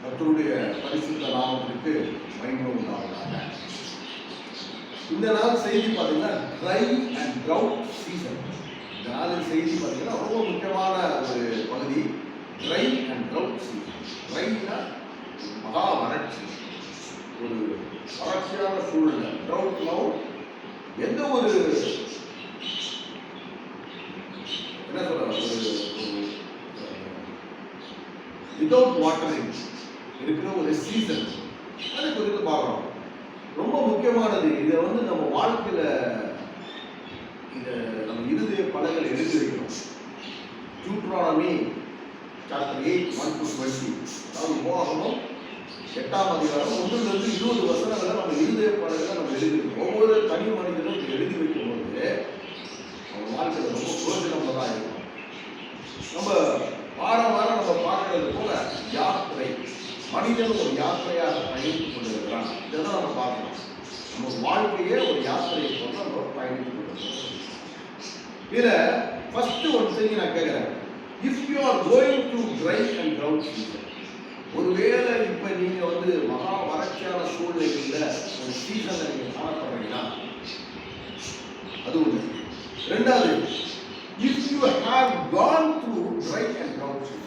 கர்த்தருடைய பரிசுத்த நாமத்திற்கு மகிமை உண்டாவதாக. இந்த நாள் செய்தி பார்த்தீங்கன்னா ட்ரை அண்ட் ட்ரவுட் சீசன். இந்த நாளின் செய்தி பார்த்தீங்கன்னா ரொம்ப முக்கியமான ஒரு பகுதி, ட்ரை அண்ட் ட்ரவுட் சீசன். ட்ரைனா மகா வறட்சி, ஒரு வறட்சியான சூழ்நிலை. ட்ரவுட்னா எந்த ஒரு என்ன சொல்ற வித்தவுட் வாட்டரிங் இருக்கிற ஒரு சீசன். அதை குறித்து பார்க்குறோம். ரொம்ப முக்கியமானது. இதை நம்ம வாழ்க்கையில இதை நம்ம இருதய பலகையில் எழுதி வைக்கணும். டியூட்ரானமி சாப்டர் 8 1-20, அதாவது உபாகமம் 8ஆம் அதிகாரம் 1-20 வசனங்களை நம்ம இருதய பலகையில் நம்ம எழுதி வைக்கணும். ஒவ்வொரு தனி மனிதனும் இதை எழுதி வைக்கும்போது அவங்க வாழ்க்கையில் ரொம்ப பிரயோஜனமாக இருக்கும். நம்ம வாரம் நம்ம பார்க்கறது போல யாத்திரை, மனிதன் ஒரு யாத்திரையாக பயணித்துக் கொண்டிருக்கிறான். இதெல்லாம் நம்ம பார்க்கணும். நம்ம வாழ்க்கையே ஒரு யாத்திரையை போல நம்ம பயணித்துக் கொண்டிருக்கிறோம். இதுல ஃபர்ஸ்ட் ஒரு செய்தி நான் கேட்கிறேன். If you are going to try and trout season, ஒருவேளை இப்ப நீங்க மகா வறட்சியான சூழ்நிலையில ஒரு சீசன்ல நீங்க காணப்படுறீங்கன்னா அது ஒண்ணு. ரெண்டாவது, if you have gone through try and trout season,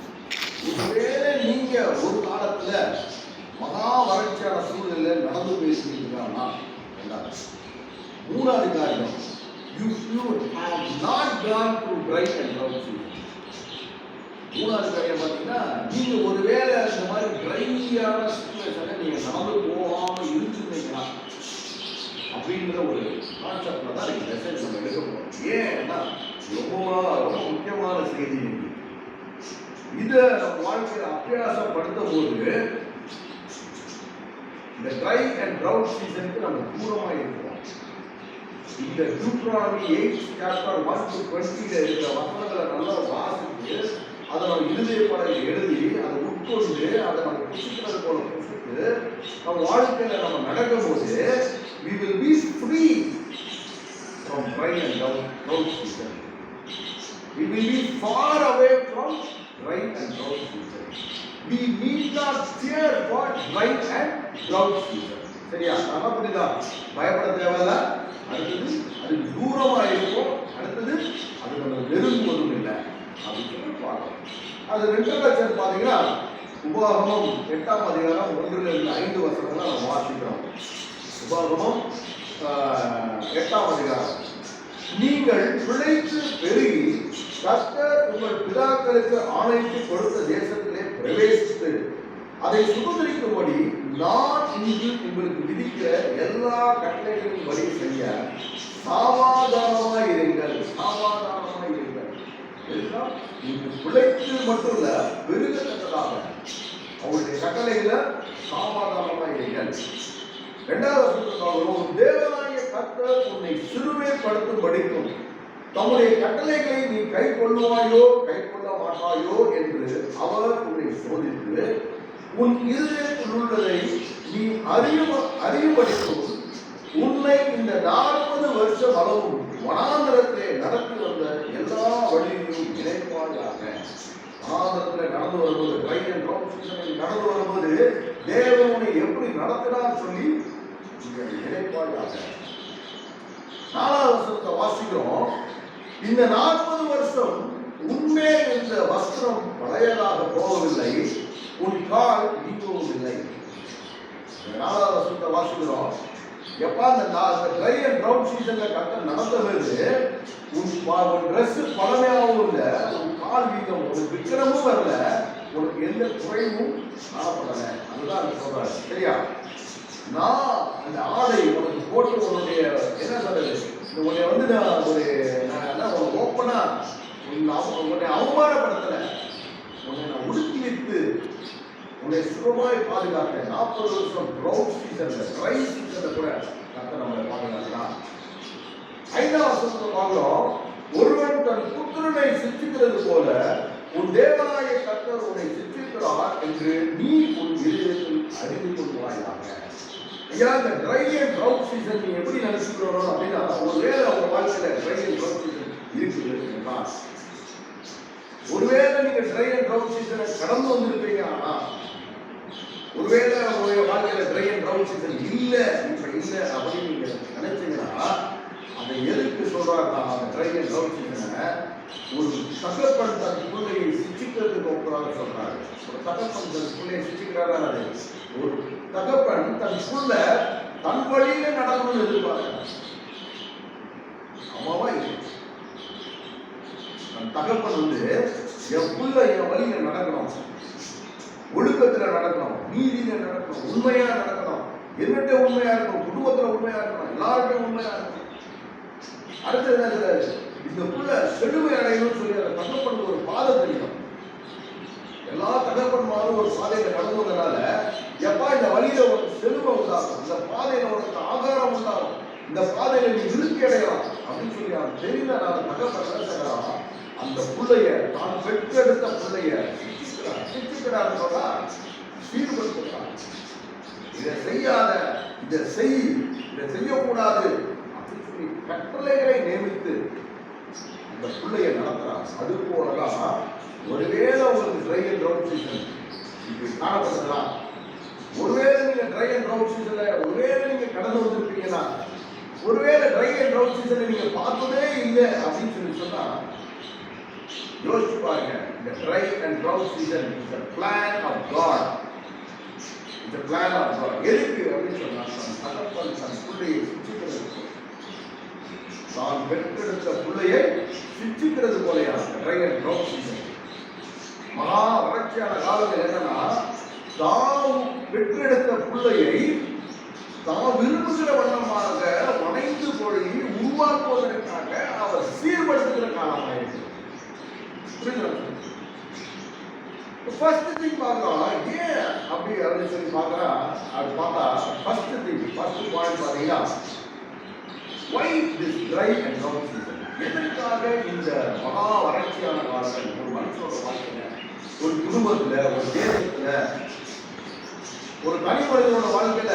ஒருவேளை நீங்க ஒரு காலத்துல மகா வறட்சியான சூழ்நிலையில நடந்து பேசியிருக்கீங்கன்னா. ரெண்டாவது. மூணாவது காரியம், if you have not gone through dry and drought season. மூணாவது காரியம் பார்த்தீங்கன்னா, நீங்க ஒருவேளை இந்த மாதிரி ட்ரையான சிச்சுவேஷனை நீங்க நடந்து போகாம இருந்துருந்தீங்கன்னா அப்படின்ற ஒரு கான்செப்ட்ல தான் இந்த மெசேஜ் நம்ம எடுக்க போறோம். ஏன்னா ரொம்ப முக்கியமான செய்தி. இதை நம்ம வாழ்க்கையில் அபியாசப்படுத்தும் போது இந்த ட்ரை அண்ட் ட்ரவுட் சீசனுக்கு நம்ம தூரமா இருக்கிறோம். இந்த டியூட்ரானமி 8 சாப்டர் 1-20 இருக்கிற வசனங்களை நல்லா வாசித்து அதை நம்ம இருதய பலகையில் எழுதி அதை உட்கொண்டு அதை நம்ம புசிக்கிறது போல புசித்து நம்ம வாழ்க்கையில நம்ம நடக்கும்போது we will be free from dry and drought season. We will be far away from dry and drought season. We need not fear for dry and drought season. சரியா? நம்ம புரியுதா? பயப்பட தேவையில்ல. அடுத்தது அதுக்கு தூரமா இருக்கும். அடுத்தது அது நம்ம நெருங்குவதும் இல்லை அப்படின்னு சொல்லி பார்க்கணும். அது 2 பார்த்தீங்கன்னா உபாகமம் 8ஆம் அதிகாரம் 1-5 வசனங்களை நம்ம வாசிக்கிறோம். உபாகமம் 8ஆம் அதிகாரம், நீங்கள் பிழைத்து பெருகி கர்த்தர் உங்கள் பிதாக்களுக்கு ஆணையிட்டு கொடுத்த தேசத்திலே பிரவேசித்து அதை சுதந்திரிக்கும்படி நான் இன்று உங்களுக்கு விதிக்கிற எல்லா கட்டளைகளின் வழி செய்ய சாவதானமாய் இருங்கள். சாவதானமாய் இருங்கள். எல்லாம் இங்கு பிழைத்து மட்டும் இல்ல, பெருகத்தக்கதாக அவருடைய கட்டளைகளை சாவதானமாய் இருங்கள். 2வது தேவனாகிய கர்த்தர் உன்னை சிறுமைப்படுத்தும் படிக்கும் தம்முடைய கட்டளைகளை நீ கை கொள்வாயோ கை கொள்ள மாட்டாயோ என்று அவர் உன்னை சோதித்து உன் இருதயத்தில் உள்ளதை நீ அறியும்படிக்கும் உன்னை இந்த 40 வருஷம் அளவும் வனாந்தரத்திலே நடத்தி வந்த எல்லா வழியிலும் இணைப்பாயாக. வனாந்தரத்தில் நடந்து வரும்போது, ட்ரை அண்ட் ட்ரவுட் சீசனில் நடந்து வரும்போது தேவன் உன்னை எப்படி நடத்தினார் சொல்லி இணைப்பாயாக. 4வது வசனத்தை வாசிக்கிறோம். இந்த 40 வருஷம் உன்மேல் இந்த வஸ்திரம் பழையதாக போகவில்லை, உன் கால் நீங்கவும் இல்லை. 4வது வசனத்தை வாசிக்கிறோம். எப்ப அந்த ட்ரை அண்ட் ட்ரவுட் சீசன்ல கர்த்தர் நடந்தது, உன் ட்ரெஸ் பழமையாகவும் இல்லை, உன் கால் வீக்கம், உனக்கு விக்கிரமும் வரல, உனக்கு எந்த குறைவும் காணப்படலை. அதுதான் சொல்றாரு. சரியா? நான் அந்த ஆடை உனக்கு போட்டு உன்னுடைய என்ன சொல்றது, உன்னை நான் உனக்கு ஓப்பனா உன்னை அவமானப்படுத்தல, உன்னை நான் உடுத்தி வைத்து உன்னை சுகமாய் பாதுகாக்க 40 வருஷம் ட்ரவுட் சீசன்ல, ட்ரை சீசன்ல கூட கர்த்தர் நம்மளை பாதுகாக்கலாம். 5ஆம் வசனத்தை பார்க்கிறோம். ஒருவன் தன் புத்திரனை சிற்றிக்கிறது போல உன் தேவனாகிய கர்த்தர் உன்னை சிற்றிக்கிறார் என்று நீ உன் இதயத்தில் அறிந்து கொள்வாயாக. ஐயா, இந்த ட்ரை அண்ட் ட்ரவுட் சீசன் நீ எப்படி நினைச்சுக்கிறோம் அப்படின்னா, ஒருவேளை அவங்க வாழ்க்கையில ட்ரை அண்ட் ட்ரவுட் சீசன் இருக்குது. ஒருவேளை நீங்க ட்ரை அண்ட் ட்ரவுட் சீசனை கடந்து வந்திருப்பீங்க. ஆனா ஒருவேளை உங்களுடைய வாழ்க்கையில ட்ரை அண்ட் ட்ரவுட் சீசன் இல்ல இப்ப இல்ல அப்படின்னு நீங்க நினைச்சீங்கன்னா அதை எதுக்கு சொல்றாருன்னா அந்த ட்ரை அண்ட் ட்ரவுட் சீசனை ஒரு தகப்பன் தன் பிள்ளையை சிச்சிக்கிறதுக்கு ஒப்புறாக சொல்றாரு. ஒரு தகப்பன் தன் பிள்ளையை சிச்சிக்கிறாரா? ஒரு தகப்பன் தன் பிள்ளை தன் வழியில நடக்கணும்னு எதிர்பார்க்கிறார். அம்மாவா தன் தகப்பன் என் பிள்ளை என் வழியில நடக்கணும், ஒழுக்கத்துல நடக்கணும், நீதியில நடக்கணும், உண்மையா நடக்கணும், என்னட்ட உண்மையா இருக்கணும், குடும்பத்துல உண்மையா இருக்கணும், எல்லாருக்கும் உண்மையா இருக்கணும். அடுத்தது என்ன சொல்றாரு? இந்த புள்ள செழுமை அடையணும்னு சொல்லி அந்த தகப்பனுக்கு ஒரு பாதை தெரியும். எல்லா தகப்பன்மாரும் ஒரு பாதையில நடந்ததுனால எப்பா இந்த வழியில ஒரு செழுமை உண்டாகும், இந்த பாதையில உனக்கு ஆகாரம் உண்டாகும், இந்த பாதையில நீ விருத்தி அடையலாம் அப்படின்னு சொல்லி அவன் தெரியல. நான் தகப்பன் செய்யறான் அந்த பிள்ளைய தான் பெற்றெடுத்த பிள்ளைய சிக்கிறான்னு சொன்னா சீர்படுத்துகிறான். இதை செய்யாத, இதை செய், இதை செய்யக்கூடாது அப்படின்னு சொல்லி கட்டளைகளை நியமித்து அந்த பிள்ளைய நடத்துறான். அது போலதான் ஒருவேளை உங்களுக்கு ட்ரை அண்ட் ட்ரவுட் சீசன் இப்படி காணப்படுத்தலாம். ஒருவேளை நீங்க ட்ரை அண்ட் ட்ரவுட் சீசன்ல ஒருவேளை நீங்க கடந்து வந்திருப்பீங்கன்னா, ஒருவேளை ட்ரை அண்ட் ட்ரவுட் சீசனை நீங்க பார்த்ததே இல்லை அப்படின்னு சொல்லி சொன்னா யோசிச்சு பாருங்க. இந்த try and trout season is a plan of God. It's a plan of God. எதுக்கு அப்படின்னு சொன்னா தகப்பன் தன் பிள்ளையை சிச்சிக்கிறது, தான் பெற்றெடுத்த பிள்ளையை சிச்சிக்கிறது போலையா ட்ரை அண்ட் ட்ரவுட் சீசன். மகா வறட்சியான காலங்கள் என்னன்னா தான் பெற்றெடுத்த பிள்ளையை தான் விரும்புகிற வண்ணமாக வணைந்து பொழுது உருவாக்குவதற்காக அவர் சீர்படுத்துகிற காலமாயிருக்கு. ஃபர்ஸ்ட் திங் பார்க்கலாம் ஏன் அப்படி அப்படின்னு சொல்லி பார்க்கறா. அது பார்த்தா ஃபர்ஸ்ட் பாயிண்ட் பார்த்தீங்கன்னா why this dry and drought season? எதற்காக இந்த மகா வறட்சியான காலங்கள் ஒரு மனுஷனோட வாழ்க்கையில, ஒரு குடும்பத்துல, ஒரு தேசத்துல, ஒரு தனி மனிதனோட வாழ்க்கையில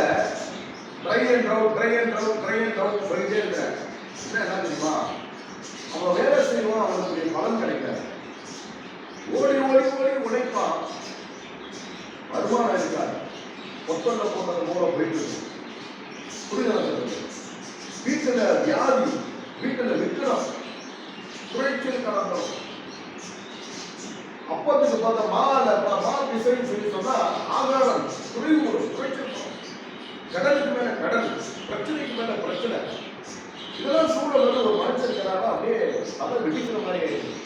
ட்ரை அண்ட் ட்ரவுட் சொல்லிட்டே இருக்க என்ன தெரியுமா? அவன் வேலை செய்வான், அவனுக்கு பலன் கிடைக்காது. ஓடி உழைப்பான், வருமானம் இருக்காது, ஒத்தொல்ல போட்டது மூல போயிட்டு புரிதல். வீட்டுல வியாதி, வீட்டுல விற்கிறோம், குறைச்சல் கலந்துரும். அப்பத்துக்கு பார்த்தா மா திசைன்னு சொல்லி சொன்னா ஆகாரம் குறைவு வரும், குறைச்சல் வரும். கடலுக்கு மேல கடல், பிரச்சனைக்கு மேல பிரச்சனை. இதெல்லாம் சூழல் ஒரு மனுஷன் இருக்கிறாரா அப்படியே அதை வெடிக்கிற மாதிரி ஆயிடுச்சு.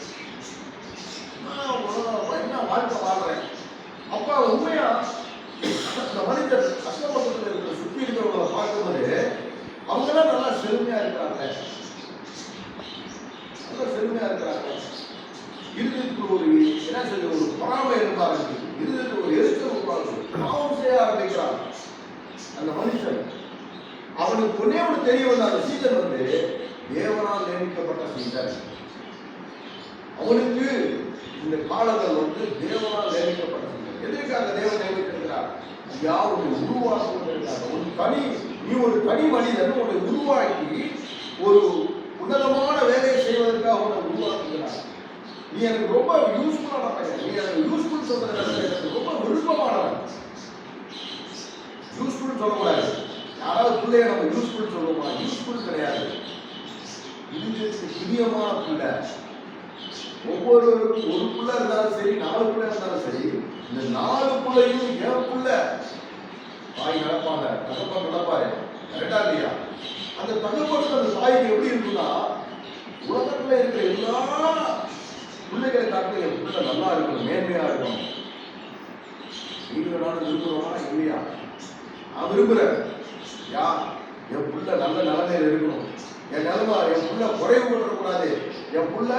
என்ன வாழ்க்கை வாழ்றேன் அப்பா உண்மையா அந்த மனிதர் கஷ்டப்பட்டு இருக்கிற சுற்றி இருக்கிறவங்களை பார்க்கும்போது அவங்களாம் நல்லா செழுமையா இருக்கிறாங்க, நல்லா செழுமையா இருக்கிறாங்க. இருதயத்துக்கு ஒரு என்ன செய்ய ஒரு பொறாமை இருப்பாங்க, இருதயத்துக்கு ஒரு எரிச்சல் உருவாகுது, பாவம் செய்ய ஆரம்பிக்கிறான் அந்த மனுஷன். அவனுக்கு ஒன்னே ஒன்று தெரிய வந்த அந்த சீசன் தேவனால் நியமிக்கப்பட்ட சீசன். அவனுக்கு இந்த காலங்கள் தேவனால் நியமிக்கப்பட்ட சீசன். எதற்காக தேவன் நியமித்திருக்கிறார்? யாருடைய உருவாக்குவதற்காக. நீ ஒரு தனி மனிதன் உன்னை உருவாக்கி ஒரு உன்னதமான வேலையை செய்வதற்காக உன்னை உருவாக்குகிறார். நீ எனக்கு ரொம்ப யூஸ்ஃபுல்லான பையன், நீ எனக்கு யூஸ்ஃபுல் சொல்றது எனக்கு ரொம்ப விருப்பமானவன். யூஸ்ஃபுல் சொல்லக்கூடாது. யாராவது பிள்ளைய நம்ம யூஸ்ஃபுல் சொல்லுவோமா? யூஸ்ஃபுல் கிடையாது. இதுக்கு பிரியமான பிள்ளை. ஒவ்வொருவருக்கும் ஒரு பிள்ளை இருந்தாலும் சரி, 4 பிள்ளை இருந்தாலும் சரி, இந்த 4 பிள்ளையும் என் பிள்ளை தாய் நடப்பாங்க, தகப்பன் நடப்பாரு. கரெக்டா இல்லையா? அந்த தகப்பனுக்கு அந்த தாய்க்கு எப்படி இருக்குன்னா, உலகத்துல இருக்கிற எல்லா பிள்ளைகளை காட்டு என் பிள்ளை நல்லா இருக்கணும், மேன்மையா இருக்கணும். நீங்க நானும் விரும்புறோமா இல்லையா? நான் விரும்புறேன். என் புள்ள நல்ல நிலைமையில இருக்கணும், என் நிலைமை என் புள்ள குறைவு பண்ணக்கூடாது, என் புள்ள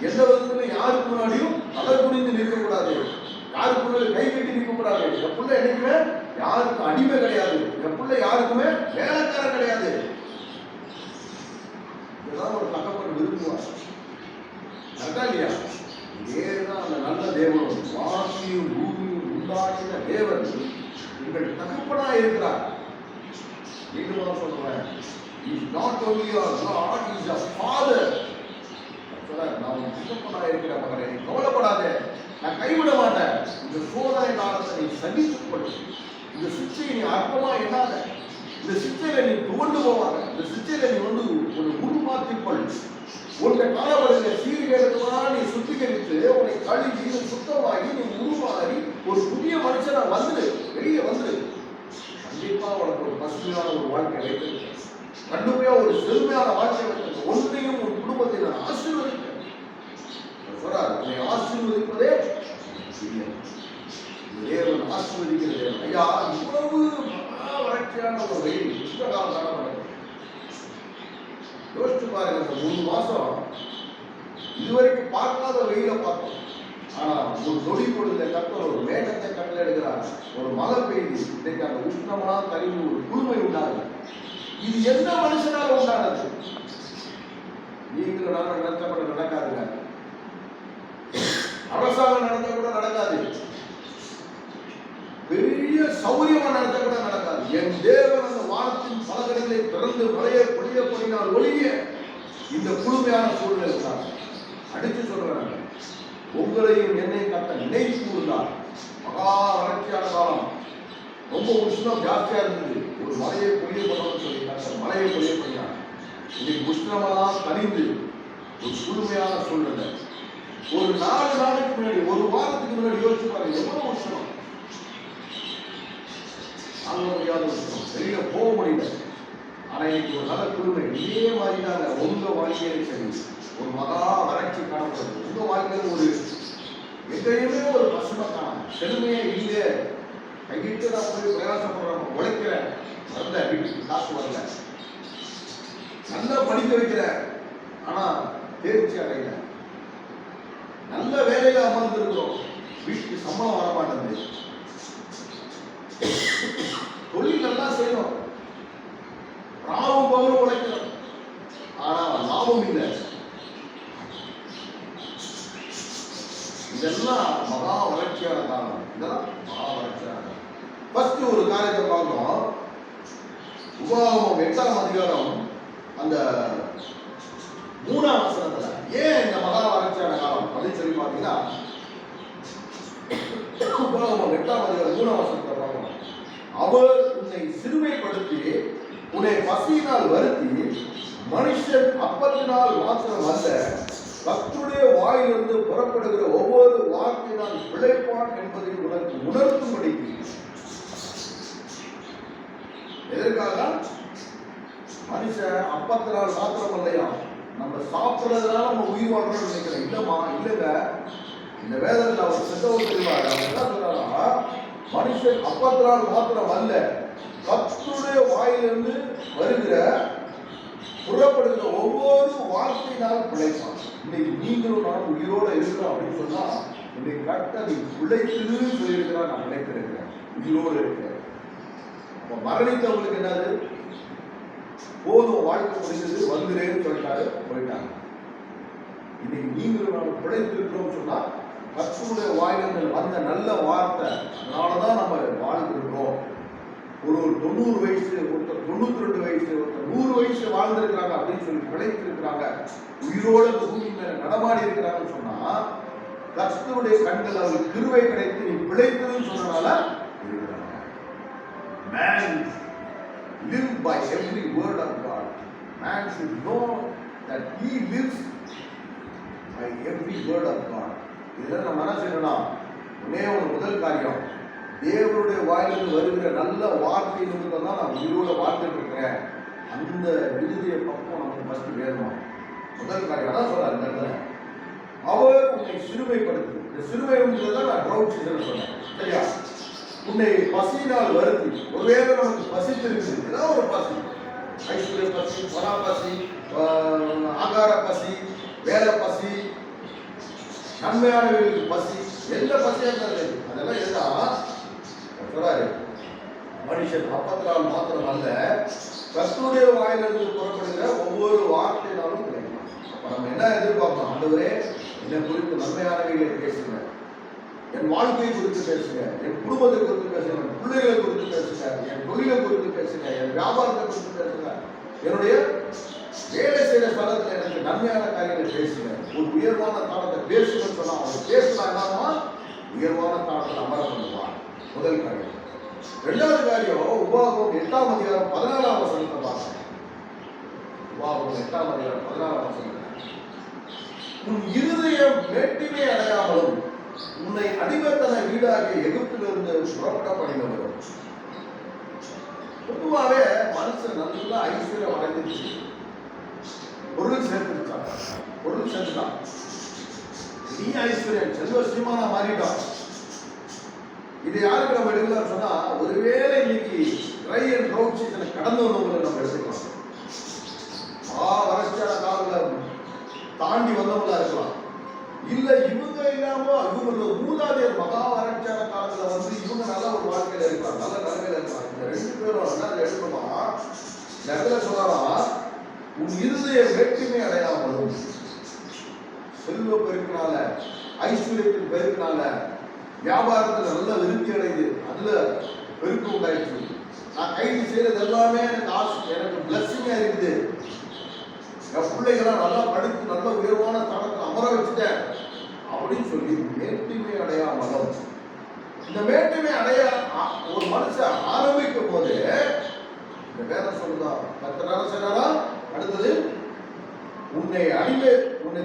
எந்த விதத்திலும் யாருக்கு முன்னாடியும் தலை குனிந்து நிற்கக்கூடாது, யாருக்குள்ள கை கட்டி நிற்கக்கூடாது. என் புள்ள என்னைக்குமே யாருக்கும் அடிமை கிடையாது, என் புள்ள யாருக்குமே வேலைக்காரன் கிடையாது. இதுதான் ஒரு தகப்பன் விரும்புவார். கரெக்டா இல்லையா? இதேதான் அந்த நல்ல தேவனும் வாசியும் பூமியும் உண்டாக்கின தேவன் உங்கள் தகப்பனா இருக்கிறார். மீண்டும் சொல்றேன், He's not only your God, He's a Father. நான் உன் தகப்பனா இருக்கிற மகனே, நீ கவலைப்படாதே, நான் கைவிட மாட்டேன். இந்த சோதனை காலத்தை நீ சகித்துக் கொள். இந்த சிக்ஷையை நீ அற்பமா எண்ணாத. இந்த சிக்ஷையில நீ துவண்டு போவாங்க. இந்த சிக்ஷையில நீ ஒரு உருமாற்றிக்கொள். உன்னை காலவரையில சீர்கேடுதான் நீ சுத்திகரித்து உன்னை கழுவி சுத்தமாகி நீ உருமாறி ஒரு புதிய மனுஷனா வந்துடு, வெளியே வந்துடு. கண்டிப்பா உனக்கு ஒரு பசுமையான ஒரு வாழ்க்கை வைத்திருக்க, கண்டிப்பா ஒரு செழுமையான வாழ்க்கை வைத்திருக்க, ஒன்றையும் உன் குடும்பத்தை நான் ஆசீர்வதிக்கிறேன் சொல்றாரு. உன்னை ஆசீர்வதிப்பதே தேவன் ஆசீர்வதிக்கிற தேவன். ஐயா, இவ்வளவு வறட்சியான ஒரு வெயில் புஷ்பகாலம் காணப்படுது. யோசிச்சு பாருங்க, இந்த 3 மாசம் இதுவரைக்கும் பார்க்காத வெயில பார்த்தோம். ஆனா ஒரு நொடி பொழுதுல கர்த்தர் ஒரு மேகத்தை கட்டளை எடுக்கிறார், ஒரு மழை பெய்யுது. இன்னைக்கு அந்த உஷ்ணமான கழிவு ஒரு குளுமை உண்டாகுது. இது எந்த மனுஷனால உண்டானது? நீங்களும் நானும் நினைச்சா கூட நடக்காதுங்க. அரசாங்கம் நடந்தா கூட நடக்காது. பெரிய சௌரியமா நடந்தா கூட நடக்காது. என் தேவன் அந்த வானத்தின் பலகணிகளை திறந்து மழையை பொழிய பண்ணினால் ஒழிய இந்த குளுமையான சூழ்நிலை தான். அடித்து சொல்றாங்க, உங்களையும் என்னையும் கட்ட நினைத்து இருந்தார். மகா வறட்சியான காலம், ரொம்ப உஷ்ணம் ஜாஸ்தியா இருந்தது. ஒரு மழையை பொழிய பண்ணணும்னு சொல்லி கட்ட மழையை பொழிய பண்ணினார். இன்னைக்கு உஷ்ணமெல்லாம் தனிந்து ஒரு குளுமையான சூழ்நிலை. ஒரு 4 நாளைக்கு முன்னாடி, ஒரு வாரத்துக்கு முன்னாடி யோசிச்சு பாருங்க, எவ்வளவு உஷ்ணம். தாங்க முடியாத உஷ்ணம், வெளியில போக முடியல. ஆனா இன்னைக்கு ஒரு நல்ல குழுமை. இதே மாதிரிதாங்க உங்க வாழ்க்கையில சரி, ஒரு மகா வறட்சி காணப்படுது. உங்க வாழ்க்கையில ஒரு எங்கேயுமே ஒரு பசுமை காணும், செழுமையே இல்லை. கையிட்டு நான் போய் பிரயாசப்படுறோம், உழைக்கிறேன், வரல, வீட்டுக்கு காசு வரல, நல்லா படிக்க வைக்கிறேன், ஆனா தேர்ச்சி அடையல. நல்ல வேலையில அமர்ந்து இருக்கிறோம், வீட்டுக்கு சம்பளம் வர மாட்டேங்குது. தொழில் நல்லா செய்யணும், ராவும் பகலும் உழைக்கிறோம், ஆனா லாபம் இல்லை. இதெல்லாம் மகா வளர்ச்சியான காரணம். இதெல்லாம் மகா வளர்ச்சியான காரணம். ஃபர்ஸ்ட் ஒரு காரியத்தை பார்க்கணும். உபாகமம் 8ஆம் அதிகாரம் அந்த 3ஆம் வசனத்துல ஏன் இந்த மகா வறட்சியான காலம் அப்படின்னு சொல்லி பார்த்தீங்கன்னா, உபாகமம் 8ஆம் அதிகாரம் 3ஆம் வசனத்தை பார்க்கணும். அவர் உன்னை சிறுமைப்படுத்தி உன்னை பசியினால் வருத்தி மனுஷன் அப்பத்தினால் மாத்திரம் அல்ல, கர்த்தருடைய வாயிலிருந்து புறப்படுகிற ஒவ்வொரு வார்த்தையினால் பிழைப்பான் என்பதை உனக்கு உணர்த்தும்படி. எதற்காக? மனுஷன் அப்பத்தினால் மாத்திரம் இல்லையா, நம்ம சாப்பிட்றதுனால நம்ம உயிர் வாழ்றோம்னு நினைக்கிறேன். இல்லம்மா, இல்லைங்க. இந்த வேதத்தில் அவர் சித்தவர் தெரிவார். அவர் என்ன சொல்றாரா, மனுஷன் அப்பத்தினால் மாத்திரம் அல்ல, கர்த்தருடைய வாயிலிருந்து வருகிற புறப்படுகிற ஒவ்வொரு வார்த்தையினால் பிழைப்பான். இன்னைக்கு நீங்களும் நான் உயிரோட இருக்கிறோம் அப்படின்னு சொன்னா, இன்னைக்கு கரெக்டா நீ பிழைத்துன்னு சொல்லியிருக்கிறா. நான் பிழைத்திருக்கிறேன், உயிரோடு இருக்கிறேன். அப்ப மரணித்தவங்களுக்கு என்னது? போதும், வாழ்க்கை முடிஞ்சது, வந்துறேன்னு சொல்லிட்டாரு, போயிட்டாங்க. இன்னைக்கு நீங்களும் நான் பிழைத்திருக்கிறோம் சொன்னா கர்த்தருடைய வாயிலிருந்து வந்த நல்ல வார்த்தை, அதனாலதான் நம்ம வாழ்ந்திருக்கிறோம். ஒரு 90 வயசு, ஒருத்தர் 92 வயசு, ஒருத்தர் 100 வயசு வாழ்ந்திருக்கிறாங்க அப்படின்னு சொல்லி பிழைத்திருக்கிறாங்க, உயிரோட பூமி மேல நடமாடி இருக்கிறாங்கன்னு சொன்னா கர்த்தருடைய கண்கள் அவருக்கு கிருபை கிடைத்து நீ பிழைத்ததுன்னு சொன்னனால இருக்கிறாங்க. Man live by every word of God. Man should know that he lives by every word of God. இதெல்லாம் நம்ம என்ன செய்யணும்? ஒரே ஒரு முதல் காரியம், தேவனுடைய வாயிலிருந்து வருகிற நல்ல வார்த்தை நிமித்தம் தான் நான் உயிரோட வாழ்ந்துட்டு இருக்கிறேன். அந்த விடுதியை பக்கம் நமக்கு ஃபர்ஸ்ட் வேணும். முதல் காரியம் தான் சொல்றாரு இந்த இடத்துல. அவர் உன்னை சிறுமைப்படுத்து. இந்த சிறுமைன்றதுதான் நான் ட்ரவுட் சீசன் சொன்னேன், சரியா? உன்னை பசியினால் வருத்தி. ஒருவேளை நமக்கு பசித்திருக்குது, ஏதாவது ஒரு பசி, ஐஸ்வர்ய பசி, பண பசி, ஆகார பசி, வேலை பசி, நன்மையானவர்களுக்கு பசி, எந்த பசியா இருந்தாலும் அதெல்லாம் எதுனா சொல்றாரு, மனுஷன் அப்பத்தினால் மாத்திரம் அல்ல, கர்த்தருடைய வாயிலிருந்து புறப்படுகிற ஒவ்வொரு வார்த்தையினாலும் கிடைக்கும். அப்ப நம்ம என்ன எதிர்பார்க்கணும்? ஆண்டவரே, என்னை குறித்து நன்மையானவைகளை பேசுங்க, என் வாழ்க்கையை குறித்து பேசுங்க, என் குடும்பத்தை குறித்து பேசுங்க, என் பிள்ளைகளை குறித்து பேசுங்க, என் தொழிலை குறித்து பேசுங்க, என் வியாபாரத்தை குறித்து பேசுங்க, என்னுடைய வேலை செய்யற ஸ்தலத்தில் எனக்கு நன்மையான காரியங்களை பேசுங்க. ஒரு உயர்வான தாளத்தை பேசுங்கன்னு சொன்னா, அவங்க பேசலாம் என்னமா உயர்வான தாளத்தில் அமர பண்ணுவான். முதல் காரியம். இரண்டாவது காரியம் உபாகமம் 8ஆம் அதிகாரம் 14ஆம் வசனத்தை பார்க்கிறேன். உபாகமம் 8ஆம் அதிகாரம் 14ஆம் வசனம். உன் இருதயம் மேட்டிமை அடையாமலும் உன்னை அடிமைத்தன வீடாகிய எகிப்திலிருந்து புறப்பட பண்ணினவரும். பொதுவாகவே மனுஷன் நல்லா ஐஸ்வர்யம் அடைஞ்சிருச்சு, பொருள் சேர்த்துட்டான், பொருள் சேர்த்துட்டான், நீ ஐஸ்வர்யம் செல்வ ஸ்ரீமானா மாறிட்டான். இது யாருக்கு நம்ம எடுக்கலாம் சொன்னா, ஒருவேளை இன்னைக்கு ட்ரை அண்ட் ட்ரவுட் சீசனை கடந்து வந்தவங்களை நம்ம எடுத்துக்கலாம். வறட்சியான காலங்களை தாண்டி வந்தவங்களா இருக்கலாம். இல்ல இவங்க இல்லாம இவங்களோட மூதாதையர் மகா வறட்சியான காலத்துல வந்து இவங்க நல்ல ஒரு வாழ்க்கையில இருக்கலாம், நல்ல நிலைமையில இருக்கலாம். இந்த ரெண்டு பேரும் என்ன எடுக்கணுமா, இந்த இடத்துல சொல்லலாம், உன் இருதய வேற்றுமை அடையாமலும் செல்வ பெருக்கினால ஐஸ்வர்யத்தின் பெருக்கினால வியாபாரத்தில் நல்ல விருத்தி அடைந்து அதுல பெருக்கு உண்டாயிடுச்சு. நான் கைது செய்யறது எல்லாமே எனக்கு ஆசை, எனக்கு பிளஸ்ஸிங்கா இருக்குது. என் பிள்ளைகளை நல்லா படித்து நல்ல உயர்வான ஸ்தானத்தில் அமர வச்சுட்டேன் அப்படின்னு சொல்லி மேட்டுமை அடையாமலும். இந்த மேட்டுமை அடைய ஒரு மனுஷன் ஆரம்பிக்கும் போது இந்த வேதம் சொல்லுதா, 10 நேரம் செய்யறா. அடுத்தது உன்னை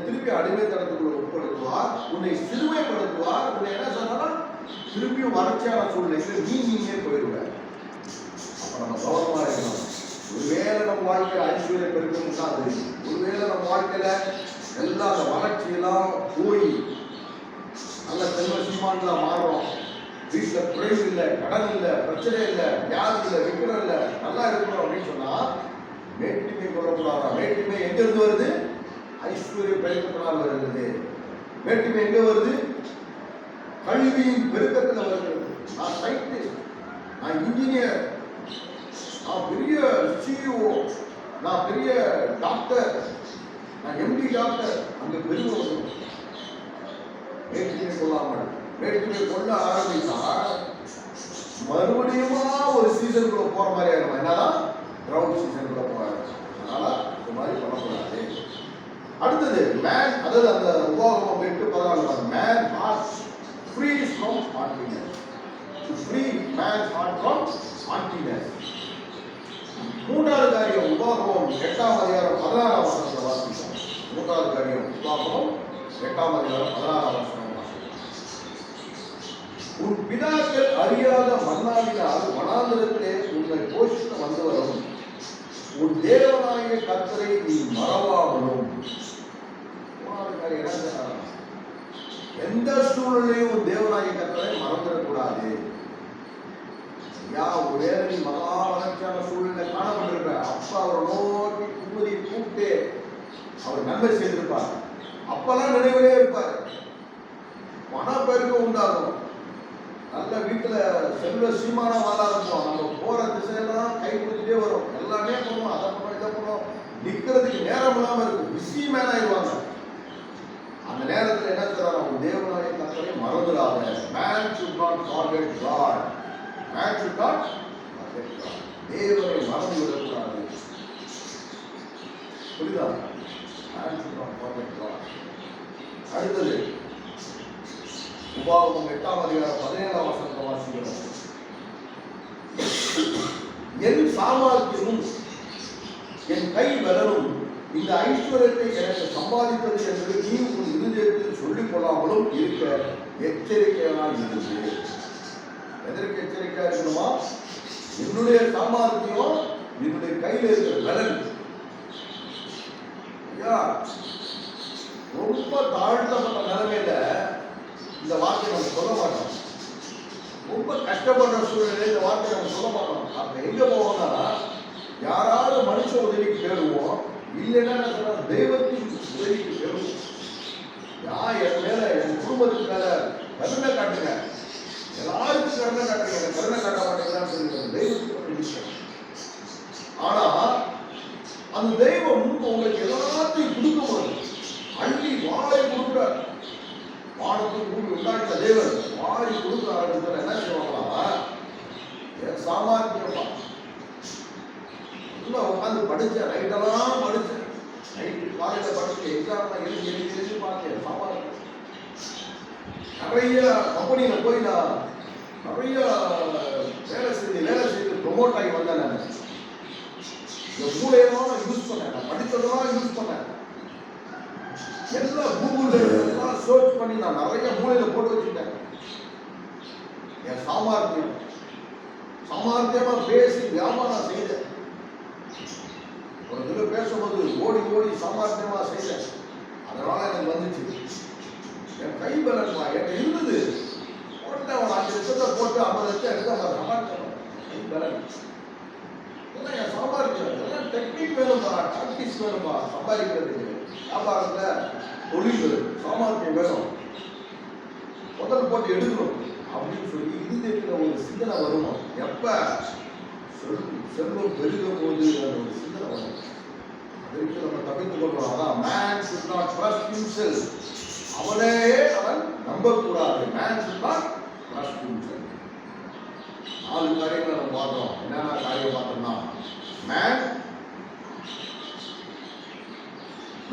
திருப்பி அடிமைத்தனத்துக்குள்ள உட்படுத்துவார், உன்னை சிறுமைப்படுத்துவார். உன்னை என்ன சொன்னா திருப்பியும் வறட்சியான சூழ்நிலைக்கு நீங்க போயிடுவார். அப்ப நம்ம கவனமா இருக்கணும். ஒருவேளை நம்ம வாழ்க்கையில ஐஸ்வர்யம் பெருக்கணும் தான் அது. ஒருவேளை நம்ம வாழ்க்கையில எல்லாம் அந்த வறட்சியெல்லாம் போய் நல்ல செல்வ சீமான்களா மாறுறோம், வீட்டுல குறைவு இல்லை, கடன் இல்லை, பிரச்சனை இல்லை, வியாதி இல்லை, விக்கிரம் இல்லை, நல்லா இருக்கணும் அப்படின்னு சொன்னா மேட்டுமை கொள்ளக்கூடாதா? மேட்டுமை எங்க இருந்து வருது? ஐஸ்வர்யம் பெருக்கத்தினால் வருகிறது. மேட்டுமை எங்க வருது? கல்வியின் பெருக்கத்துல வருகிறது. நான் சயின்டிஸ்ட், நான் இன்ஜினியர், நான் பெரிய சிஇஓ, நான் பெரிய டாக்டர், நான் எம்டி டாக்டர், அங்க பெருமை வரும். மேட்டுமை கொள்ளாமல் மேட்டுமை கொள்ள ஆரம்பித்தா மறுபடியும் ஒரு சீசனுக்குள்ள போற மாதிரி ஆயிடும். என்னதான் கிரவுண்ட் சீசனுக்குள்ள போறாங்க. அதனால இந்த மாதிரி பண்ணக்கூடாது. அடுத்தது மேன், அதாவது அந்த உபாகமம் 8:14 man heart free from hardness, to free man heart from hardness. மூன்றாவது காரியம் உபாகமம் 8ஆம் அதிகாரம் 16ஆம் வசனத்தை வாசிப்போம். மூன்றாவது காரியம் உபாகமம் 8ஆம் அதிகாரம் 16ஆம் வசனம். உன் பிதாக்கள் அறியாத மன்னாவினால் வனாந்திரத்திலே உன்னை போஷிக்க வந்தவரும் உன் தேவனாகிய கர்த்தரை நீ மறவாமலும். எந்த சூழ்நிலையும் உன் தேவனாகிய கர்த்தரை மறந்துடக்கூடாது. ஒருவேளை நீ மகா வளர்ச்சியான சூழ்நிலை காணப்பட்டிருப்ப, அப்பா அவரை நோக்கி குமுறி கூப்பிட்டு அவர் நன்மை செய்திருப்பார். அப்பெல்லாம் நினைவிலே இருப்பார். பணப்பெருக்கம் உண்டாகும், நல்ல வீட்டுல செல்வ சீமானா வாழ இருக்கும். நம்ம போற திசையெல்லாம் கை கொடுத்துட்டே வரும், எல்லாமே பண்ணுவோம், அதை பண்ணுவோம், இதை பண்ணுவோம், நிக்கிறதுக்கு நேரம் இல்லாம இருக்கும், பிஸி மேன் ஆயிடுவாங்க. அந்த நேரத்தில் என்ன சொல்றாங்க, உன் தேவனாகிய கர்த்தரை மறந்துடாத. Man should not forget God. Man should not forget God. தேவனை மறந்து விடக்கூடாது. புரியுதா? Man should not forget God. அடுத்தது உபாகமம் 8ஆம் அதிகாரம் 17ஆம் வசனத்தை வாசிக்கிறோம். என் சாமர்த்தியமும் என் கை பலனும் இந்த ஐஸ்வர்யத்தை எனக்கு சம்பாதித்தது என்று நீ உன் இருதயத்தில் சொல்லிக் கொள்ளாமலும் இருக்க எச்சரிக்கையாக இருந்தது. எதற்கு எச்சரிக்கையா இருக்கணுமா? என்னுடைய சாமர்த்தியம், என்னுடைய கையில் இருக்கிற பலன். ரொம்ப தாழ்த்தப்பட்ட நிலைமையில இந்த வார்த்தை நம்ம சொல்ல மாட்டோம். ரொம்ப கஷ்டப்படுற சூழ்நிலை இந்த வார்த்தை நம்ம சொல்ல மாட்டோம். அப்ப எங்க போவோம்னா, யாராவது மனுஷ உதவிக்கு தேடுவோம், இல்லைன்னா தெய்வத்தின் உதவிக்கு தேடுவோம். என் மேல, என் குடும்பத்துக்கு மேல கருணை காட்டுங்க, எல்லாருக்கும் கருணை காட்டுங்க, கருணை காட்ட மாட்டேங்கிறான்னு சொல்லி தெய்வத்துக்கு. ஆனா அந்த தெய்வம் உங்களுக்கு எல்லாத்தையும் கொடுக்கும்போது அள்ளி வாழை கொடுக்குறார். வானத்துக்கு பூமி உண்டாக்கிற தேவன் வாழை கொடுக்க ஆரம்பிச்சு என்ன செய்வாங்களா, என் சாமர்த்தியமா உட்காந்து படிச்சேன், நைட்டெல்லாம் படிச்சேன், நைட்டு காலையில படிச்சு எக்ஸாம் எழுதி பார்த்தேன். சாமர்த்தியம் நிறைய கம்பெனியில போய் நான் நிறைய வேலை ப்ரொமோட் ஆகி வந்தேன். நான் இந்த மூளையெல்லாம் நான் யூஸ் பண்ணேன், நான் படித்ததெல்லாம் யூஸ் பண்ணேன். எல்லாம் கூகுள்ல எல்லாம் சர்ச் பண்ணி நான் நிறைய மூளையில போட்டு வச்சுட்டேன். என் சாமர்த்தியமா பேசி வியாபாரம் செய்தேன். ஒரு தடவை பேசும்போது ஓடி ஓடி சாமர்த்தியமா செய்தேன். அதனால எனக்கு வந்துச்சு. என் கை பலன்மா எனக்கு இருந்தது. போட்டேன், ஒரு 5 லட்சத்தை போட்டு 50 லட்சம் எடுத்து அவங்க சமாளிச்சேன். கை பலன் எல்லாம் என் சாமர்த்தியம். எல்லாம் டெக்னிக் வேணும்பா, டாக்டிக்ஸ் வேணும்பா. சம்பாதிக்கிறதுக்கு வியாபாரத்துல தொழில் சாமர்த்தியம் வேணும். முதல் போட்டு எடுக்கணும் அப்படின்னு சொல்லி இருந்திருக்கிற ஒரு சிந்தனை வருமா? எப்ப செல்வம் பெருகும் போது அந்த ஒரு சிந்தனை வரும். அதற்கு நம்ம தப்பித்துக் கொள்றோம். அதான் man should not trust himself. அவனே அவன் நம்பக்கூடாது. man should not trust himself. 4 காரியங்களை நம்ம பார்த்தோம். என்னென்ன காரியம் பார்த்தோம்னா,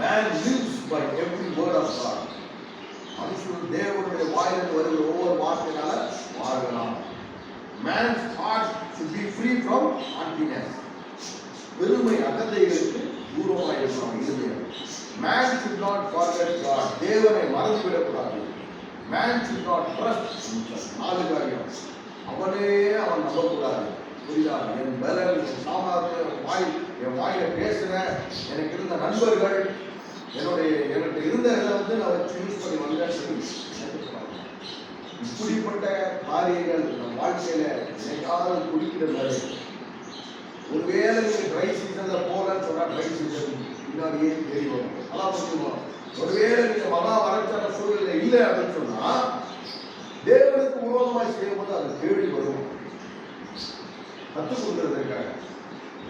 man lives by every word of God. மனுஷன் தேவனுடைய வாயிலிருந்து வருகிற ஒவ்வொரு வார்த்தையினால வாழ்கிறான். Man's heart should be free from emptiness. பெருமை அகந்தைகளுக்கு தூரமாக இருக்கணும் இருதயம். Man should not forget God. தேவனை மறந்துவிடக்கூடாது. Man should not trust himself. 4 காரியம். அவனே அவன் நம்பக்கூடாது. புரியுதா? என் பலன், என் சாமர்த்தியம், என் வாயில பேசுற எனக்கு இருந்த நண்பர்கள், எனக்கு இருந்த இதை நான் வச்சு யூஸ் பண்ணி வந்தேன். இப்படிப்பட்ட காரியங்கள் நம் வாழ்க்கையில என்னைக்காவது குடிக்கிறது. ஒருவேளை நீங்க ட்ரை சீசன்ல போகலன்னு சொன்னா ட்ரை சீசன் பின்னாடியே தேடி வரும். அதான் புரிஞ்சுக்கணும். ஒருவேளை நீங்க மகா வறட்சான சூழ்நிலை இல்லை அப்படின்னு சொன்னா தேவனுக்கு விரோதமாய் செய்யும்போது அது தேடி வரும். கற்றுக் கொடுக்கிறதுக்காக,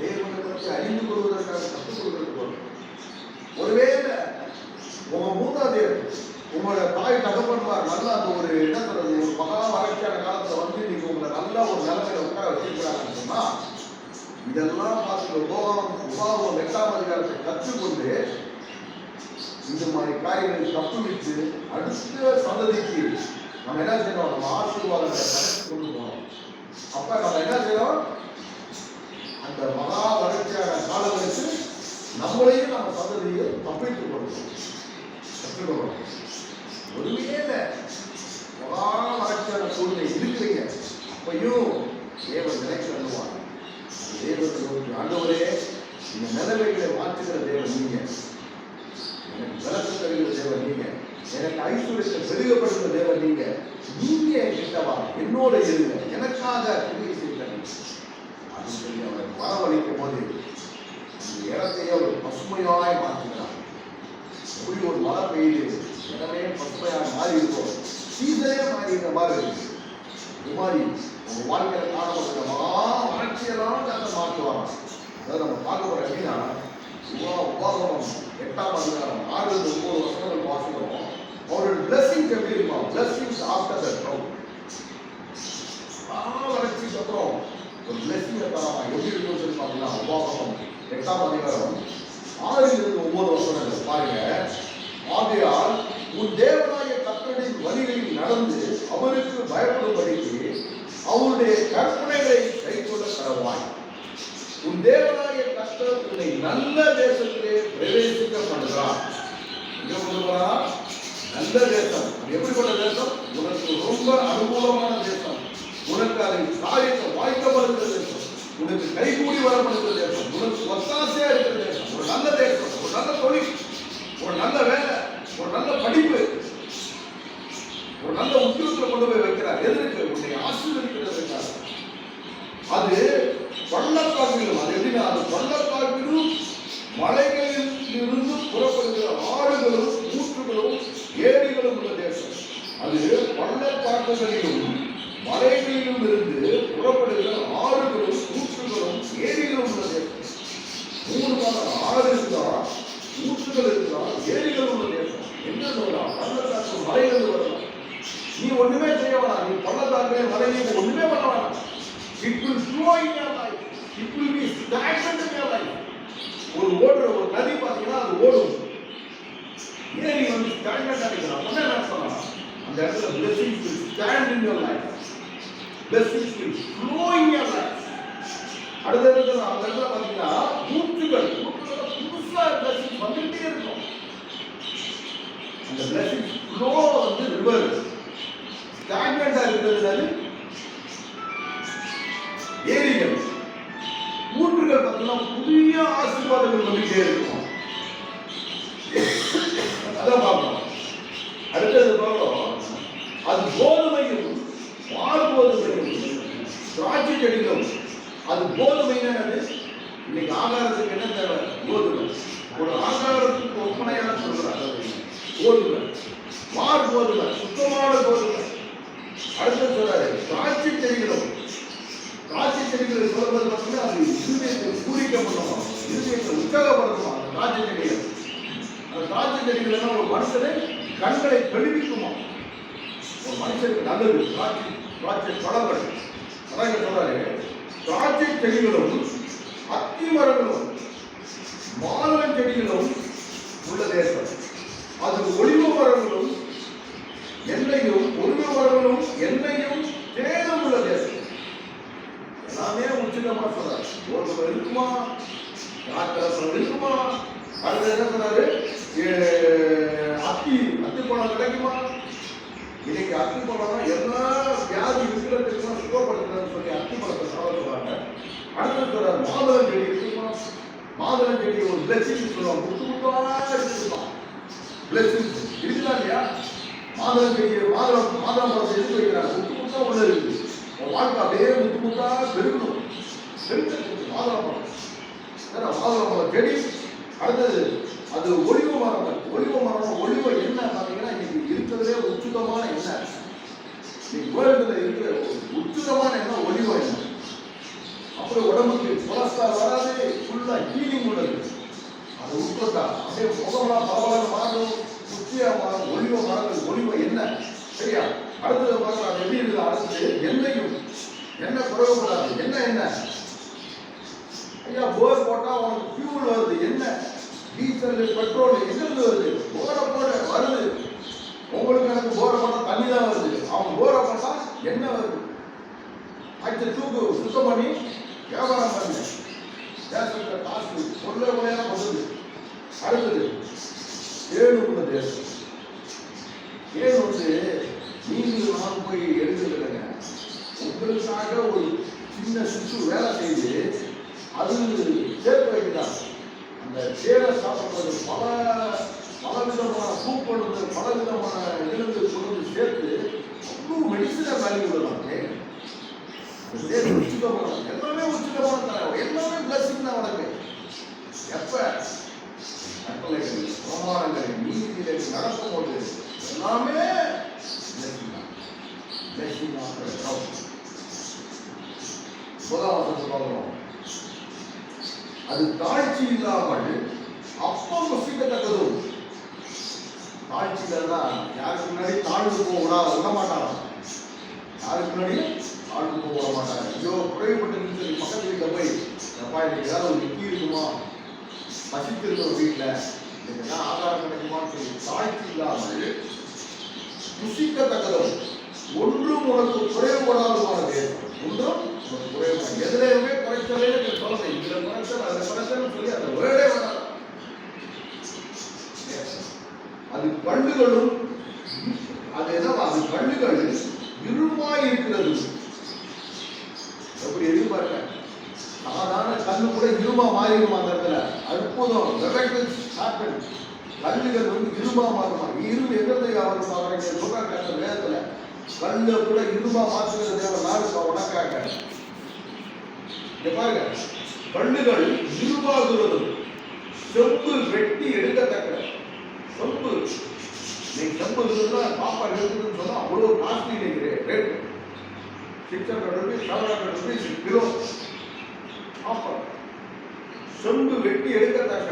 தேவனை பற்றி அறிந்து கொள்வதற்காக கற்றுக் கொடுக்கிறதுக்கு வரும். ஒருவேளை உங்க மூதாதையர், உங்களோட தாய் தகப்பன்மார் நல்லா அந்த ஒரு என்ன சொல்றது, ஒரு மகா வறட்சியான காலத்துல வந்து நீங்க உங்களை நல்லா ஒரு நிலைமையில உட்கார வச்சிருக்கிறாங்கன்னு சொன்னா, இதெல்லாம் பார்த்து உபாகம் 8ஆம் அதிகாரத்தை கற்றுக்கொண்டு இந்த மாதிரி காரியங்களை தப்புவித்து அடுத்த சந்ததிக்கு நம்ம என்ன செய்யணும்? நம்ம ஆசீர்வாதத்தை கொண்டு போகணும். அப்ப நம்ம என்ன செய்யணும்? அந்த மகா வறட்சியான காலங்களுக்கு நம்மளையும் நம்ம சந்ததியை தப்பித்துக் கொடுக்கணும், கற்றுக்கொள்ளணும். ஒருவேளை மகா வறட்சியான சூழ்நிலை இருக்கிறீங்க, அப்பையும் தேவன் நினைச்சு அனுவாங்க. தேவன் ஆண்டவரே, இந்த நிலைமைகளை மாற்றுகிற தேவன் நீங்க, எனக்கு பலத்தை தருகிற தேவன் நீங்க, எனக்கு ஐஸ்வர்யத்தை பெருகப்படுகிற தேவன் நீங்க, நீங்க கிட்டவா என்னோட இருங்க, எனக்காக உதவி செய்யுங்க அப்படின்னு சொல்லி அவரை வரவழைக்கும் போது இந்த இடத்தையே ஒரு பசுமையாய் மாற்றுகிறார். எப்படி ஒரு மழை பெய்யுது, இடமே பசுமையாக மாறி இருக்கும், சீசனே மாறிக்கிற மாதிரி இருக்கு. இது மாதிரி உங்க வாழ்க்கையில காணப்படுகிற மகா வறட்சியெல்லாம் கதை மாற்றுவாங்க. அதாவது நம்ம பார்க்க போறோம் எப்படின்னா, உபாகமம் 8ஆம் அதிகாரம் 6-9 வசனங்கள் வாசிக்கிறோம். அவரோட பிளஸிங்ஸ் எப்படி இருக்கும்? Blessings after the drought. வறட்சிக்கு அப்புறம் ஒரு பிளஸிங்கை தராம எப்படி இருக்குன்னு சொல்லி பார்த்தீங்கன்னா, உபாகமம் 8ஆம் அதிகாரம் 6-9 வசனங்கள் பாருங்க. ஆகையால் உன் தேவனாகிய கர்த்தரின் வழிகளில் நடந்து அவருக்கு பயப்படும்படிக்கு அவருடைய கற்பனைகளை கைக்கொள்ள கடவாய். உன் தேவனாகிய கர்த்தர் உன்னை நல்ல தேசத்திலே பிரவேசிக்க பண்ணுகிறார். எங்க பண்ணுகிறார்? நல்ல தேசம். எப்படிப்பட்ட தேசம்? உனக்கு ரொம்ப அனுகூலமான தேசம், உனக்கு அதை காரியத்தை வாய்க்கப்படுகிற தேசம், உனக்கு கைகூடி வரப்படுகிற தேசம், உனக்கு ஒத்தாசையா இருக்கிற தேசம், ஒரு நல்ல தேசம், ஒரு நல்ல தொழில், ஒரு நல்ல வேலை, ஒரு நல்ல படிப்பு, ஒரு நல்ல உத்தியோகத்தில் கொண்டு போய் வைக்கிறார். எதற்கு? உன்னை ஆசீர்வதிக்கிறதுக்காக. அது பள்ளத்தாக்கிலும், அது எப்படின்னா, அது பள்ளத்தாக்கிலும் மலைகளில் இருந்து புறப்படுகிற ஆறுகளும் ஊற்றுகளும் ஏரிகளும் உள்ள தேசம். அது பள்ளத்தாக்குகளிலும் மலைகளிலும் இருந்து புறப்படுகிற ஆறுகளும் ஊற்றுகளும் ஏரிகளும் உள்ள தேசம். 3 ஆறு இருந்தா, ஊற்றுகள் இருந்தா, ஏரிகள் உள்ள தேசம். என்ன சொல்லலாம்? பள்ளத்தாக்கு மலைகள் வரலாம். நீ ஒண்ணுமே செய்ய வேணாம். நீ பள்ளத்தாக்கு மலையில ஒண்ணுமே பண்ண வேணாம். It will flow in your life. It will be stagnant in your life. ஒரு நதி பார்த்தீங்கன்னா அது ஓடும். ஏன் நீ வந்து ஸ்டாண்டர்ட் ஆகிக்கலாம்? என்ன சொல்லலாம்? அந்த இடத்துல blessings will stand in your life. Blessings will flow in your life. அடுத்த இடத்துல அந்த இடத்துல பாத்தீங்கன்னா ஊற்றுகள் புதுசா blessings வந்துட்டே இருக்கும். அந்த blessings flow வந்து ரிவர் ஸ்டாக்னண்டா இருக்கிறது ஏரிகள். ஊற்றுகள் பார்த்தீங்கன்னா புதிய ஆசீர்வாதங்கள் வந்துட்டே இருக்கும். அதான் பார்க்கணும். அடுத்தது பார்க்கணும், அது கோதுமையும் வார்கோதுமையும் திராட்சை செடிகளும். அது கோதுமை என்னது? இன்னைக்கு ஆகாரத்துக்கு என்ன தேவை? கோதுமை. ஒரு ஆகாரத்துக்கு ஒப்பனையான சொல்றாங்க கோதுமை, வார்கோதுமை, சுத்தமான கோதுமை. அடுத்து சொல்றாரு திராட்சை செடிகளும். திராட்சை செடிகளை சொல்றது பார்த்தீங்கன்னா அது இருதயத்தை பூரிக்க பண்ணுவோம், இருதயத்தை உற்சாகப்படுத்துவோம். அந்த திராட்சை செடிகள், அந்த திராட்சை செடிகள் எல்லாம் ஒரு மனுஷனை கண்களை தெளிவிக்குமா, ஒரு மனுஷனுக்கு நல்லது. திராட்சை பழங்கள். அதான் சொல்றாரு திராட்சை செடிகளும் அத்தி மரங்களும் மாதுளம் செடிகளும் உள்ள தேசம். அது ஒளிவு மரங்களும் எண்ணெயும், ஒளிவு மரங்களும் எண்ணெயும் தேனும் உள்ள தேசம். எல்லாமே உச்சிதமா சொல்றாரு. கோதுமை இருக்குமா, திராட்சை இருக்குமா, அடுத்து என்ன சொல்றாரு, அத்தி பழம் கிடைக்குமா. இன்னைக்கு அத்தி பழம் எல்லா வியாதி இருக்கிறதுக்கு சுகப்படுத்துறதுன்னு சொல்லி அத்தி பழத்தை சாப்பிட சொல்றாங்க. அடுத்து சொல்றாரு மாதுளம் செடி இருக்குமா. மாதுளம் செடி ஒரு பிளஸிங் சொல்லுவாங்க, முத்து முத்தா இருக்குமா, பிளஸிங் இருக்குதா இல்லையா. மாதுளம் செடி மாதுளம் பழத்தை எதுக்கு வைக்கிறாங்க? முத்து முத்தா உள்ள இருக்குது. வாழ்க்கை அப்படியே முத்து முத்தா பெருகணும், பெருக்க மாதுளம் பழம். மாதுளம் பழம் செடி. அடுத்தது அது ஒளிவு மரம். ஒளிவு மரம், ஒளிவு என்ன பார்த்தீங்கன்னா இன்னைக்கு இருக்கிறதுலே உச்சிதமான எண்ணெய். இன்னைக்கு உலகத்தில் இருக்கிற உச்சிதமான எண்ணெய் ஒளிவு எண்ணெய். அப்புறம் உடம்புக்கு கொலஸ்ட்ரால் வராது, ஃபுல்லா ஹீலிங் உள்ளது. அது உட்கொண்டா அப்படியே முகமெல்லாம் பரவாயில்ல மாறும், குச்சியா மாறும். ஒளிவு மரங்கள், ஒளிவு எண்ணெய். சரியா? அடுத்தது பார்க்கலாம் அது எப்படி இருக்குது. அடுத்தது எண்ணெயும், எண்ணெய் குறைவுபடாது. என்ன ஐயா போர் போட்டா உனக்கு ஃபியூல் வருது, என்ன டீசல் பெட்ரோல் எங்கிருந்து வருது? போரை போட வருது. உங்களுக்கு எனக்கு போரை போட்டா தண்ணி தான் வருது, அவன் போரை போட்டா என்ன வருது? அடுத்த தூக்கு சுத்தம் பண்ணி வியாபாரம் பண்ணு, தேசத்துல காசு பொருளை முறையான வருது. அடுத்தது ஏழுக்குள்ள தேசம். ஏழு வந்து நீங்கள் நான் போய் எடுத்துக்கிறேங்க. உங்களுக்காக ஒரு சின்ன சிசு வேலை செய்து அது சேர்த்து வைக்கிறாங்க. அந்த சேரை சாப்பிட்றது பலவிதமான பூக்கொழுந்து, பலவிதமான இருந்து கொண்டு சேர்த்து அவ்வளோ மெடிசனை வேல்யூ விடலாம். உச்சிதமான எல்லாமே உச்சிதமான தரம், எல்லாமே பிளஸிங் தான் உனக்கு. எப்ப கட்டளைகள், பிரமாணங்கள், நீதிகளை நடக்கும் போது எல்லாமே முதலாவது பார்க்கிறோம். அது தாழ்ச்சி இல்லாமல் அப்பம் வசிக்கத்தக்கதும். தாழ்ச்சிகள்னா யாருக்கு முன்னாடி தாழ்ந்து போக விட மாட்டாங்க. யாருக்கு முன்னாடி தாழ்ந்து போக விட மாட்டாங்க. ஐயோ குறைவுபட்டு சொல்லி பக்கத்து வீட்டில் போய் எப்பா இன்னைக்கு ஏதாவது ஒரு நிக்கி இருக்குமா, பசித்திருக்க ஒரு வீட்டில் இதுக்கெல்லாம் ஆதாரம் கிடைக்குமான்னு சொல்லி தாழ்ச்சி இல்லாமல் புசிக்கத்தக்கதும் ஒன்றும் உனக்கு குறைவுபடாதமான தேசம். ஒன்றும் உனக்கு குறைவுபடாது. எதுலையுமே குறைச்சலே சொல்லுங்க, இதுல குறைச்சல் அதுல குறைச்சல் சொல்லி அந்த வேர்டே வேணாம். அது கல்லுகளும் அது என்ன, அது கல்லுகள் இருமாய் இருக்கிறது. எப்படி எதிர்பார்க்க சாதாரண கல்லு கூட இருமா மாறிடும். அந்த இடத்துல அற்புதம் கல்லுகள் வந்து இருமா மாறுமா. இரும்பு எங்கிருந்து அவரை சொல்றாங்க அந்த வேதத்துல, கல்ல கூட இருமா மாற்றுகிற தேவன் நாளுக்கு உனக்காக. பாருங்க, கல்லுகள் இருமாகுறதும் செம்பு வெட்டி எடுக்கத்தக்க. செம்பு நீங்க செம்பு இருக்குதுன்னா பாப்பா இருக்குதுன்னு சொன்னா அவ்வளோ காஸ்ட்லி நினைக்கிறேன். Rate 600 rupees 700 rupees kilo. பாப்பா செம்பு வெட்டி எடுக்கத்தக்க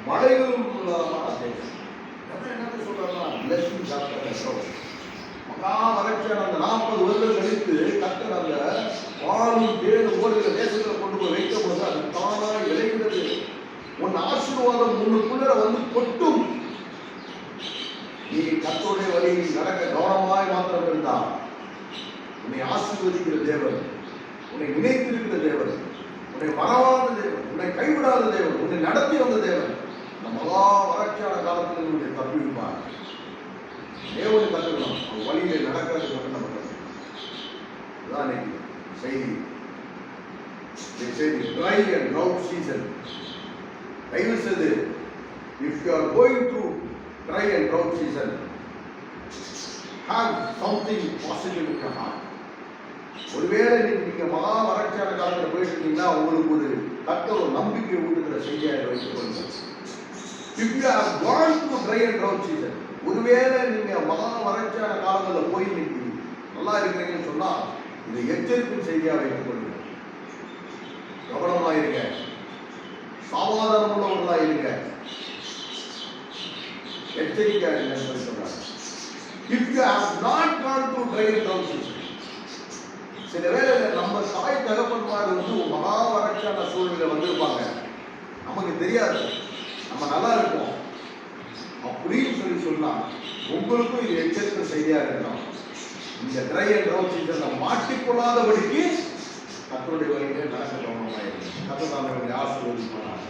மலைகளும் என்ன சொல்றாங்க, மகா வறட்சியான அந்த 40 வருடம் கழித்து கத்தர் அந்த வாழும் தேடு ஓடுகிற தேசத்தில் கொண்டு போய் வைக்க பொழுது அது தானா விளைகிறது. உன் ஆசீர்வாதம் உன்னுக்குள்ள வந்து கொட்டும். நீ கத்தோடைய வழியில் நடக்க கவனமாய் மாத்திரம் இருந்தால் உன்னை ஆசீர்வதிக்கிற தேவன், உன்னை நினைத்திருக்கிற தேவன், உன்னை மறவாத தேவன், உன்னை கைவிடாத தேவன், உன்னை நடத்தி வந்த தேவன். இந்த மகா வறட்சியான காலத்தில் உன்னை தப்பிவிப்பார். தேவனை கற்றுக்கணும், அவர் வழியிலே நடக்கிறது மட்டும் நம்ம கற்றுக்கணும். இதுதான் இன்னைக்கு செய்தி. Dry and drought season. தயவு செய்து, if you are going through dry and drought season, have something positive in your heart. ஒருவேளை நீங்க மகா வறட்சியான காலத்தில் போயிட்டு இருக்கீங்கன்னா உங்களுக்கு ஒரு ஒரு நம்பிக்கை ஊட்டுகிற செய்தியாக வைத்துக் கொள்ளுங்கள். If you have gone through dry and drought season, ஒருவேளை நீங்க மகா வறட்சியான காலங்களில் போய் இன்னைக்கு நல்லா இருக்கிறீங்கன்னு சொன்னா இதை எச்சரிக்கும் செய்தியாக வைத்துக் கொள்ளுங்கள். கவனமாயிருங்க, சாவாதாரம் உள்ளவர்களாயிருங்க, எச்சரிக்கையா இருங்க சொல்றாங்க. If you have not gone through dry and drought season, சில வேளையில நம்ம தாய் தகப்பன்மார் மகா வறட்சியான சூழ்நிலை வந்திருப்பாங்க, நமக்கு தெரியாது, நம்ம நல்லா இருப்போம் அப்படின்னு சொன்னா உங்களுக்கும் இது எச்சரிக்கை செய்தியா இருக்கணும். இந்த ட்ரை அண்ட் ட்ரவுட் சீசன்ல மாட்டிக்கொள்ளாதபடிக்கு கர்த்தருடைய வழியிலே நடக்க கவனமாயிருக்கும். கர்த்தர் தாமே ஆசீர்வதிப்பாராக.